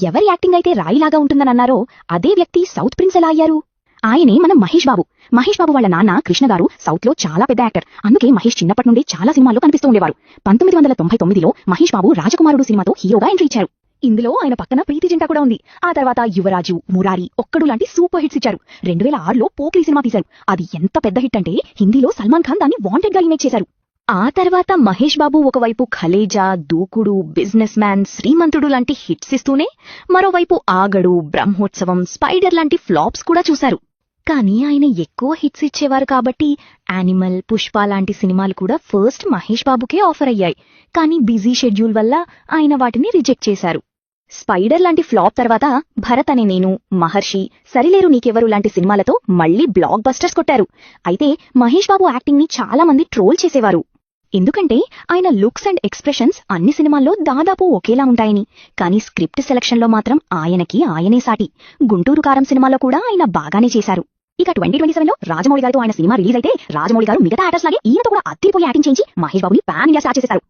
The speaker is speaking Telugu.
ఎవరి యాక్టింగ్ అయితే రాయిలాగా ఉంటుందనన్నారో అదే వ్యక్తి సౌత్ ప్రిన్స్ ఎలా అయ్యారు? ఆయనే మన మహేష్ బాబు. మహేష్ బాబు వాళ్ళ నాన్న కృష్ణ గారు సౌత్ లో చాలా పెద్ద యాక్టర్. అందుకే మహేష్ చిన్నప్పటి నుండి చాలా సినిమాల్లో కనిపిస్తూ ఉండేవారు. 1999లో మహేష్ బాబు రాజకుమారుడు సినిమాతో హీరోగా ఎంట్రీ ఇచ్చారు. ఇందులో ఆయన పక్కన ప్రీతి జింటా కూడా ఉంది. ఆ తర్వాత యువరాజు, మురారి, ఒక్కడు లాంటి సూపర్ హిట్స్ ఇచ్చారు. 2006లో పోకిరి సినిమా తీశారు. అది ఎంత పెద్ద హిట్ అంటే హిందీలో సల్మాన్ ఖాన్ దాన్ని వాంటెడ్ గా రీమేక్ చేశారు. ఆ తర్వాత మహేష్ బాబు ఒకవైపు ఖలేజా, దూకుడు, బిజినెస్ మ్యాన్, శ్రీమంతుడు లాంటి హిట్స్ ఇస్తూనే మరోవైపు ఆగడు, బ్రహ్మోత్సవం, స్పైడర్ లాంటి ఫ్లాప్స్ కూడా చూశారు. కానీ ఆయన ఎక్కువ హిట్స్ ఇచ్చేవారు కాబట్టి యానిమల్, పుష్ప లాంటి సినిమాలు కూడా ఫస్ట్ మహేష్ బాబుకే ఆఫర్ అయ్యాయి. కానీ బిజీ షెడ్యూల్ వల్ల ఆయన వాటిని రిజెక్ట్ చేశారు. స్పైడర్ లాంటి ఫ్లాప్ తర్వాత భరత్ అనే నేను, మహర్షి, సరిలేరు నీకెవరు లాంటి సినిమాలతో మళ్లీ బ్లాక్ బస్టర్స్ కొట్టారు. అయితే మహేష్ బాబు యాక్టింగ్ ని చాలా మంది ట్రోల్ చేసేవారు. ఎందుకంటే ఆయన లుక్స్ అండ్ ఎక్స్ప్రెషన్స్ అన్ని సినిమాల్లో దాదాపు ఒకేలా ఉంటాయని. కానీ స్క్రిప్ట్ సెలక్షన్లో మాత్రం ఆయనే సాటి. గుంటూరు కారం సినిమాలో కూడా ఆయన బాగానే చేశారు. ఇక 2027లో రాజమౌళి గారితో ఆయన సినిమా రిలీజ్ అయితే రాజమౌళి గారు మిగతా యాక్టర్స్ లాగే ఈయనతో కూడా అదిరిపోయి యాక్టింగ్ చేయించి మహేష్ బాబుని పాన్ ఇండియా స్టార్ చేశారు.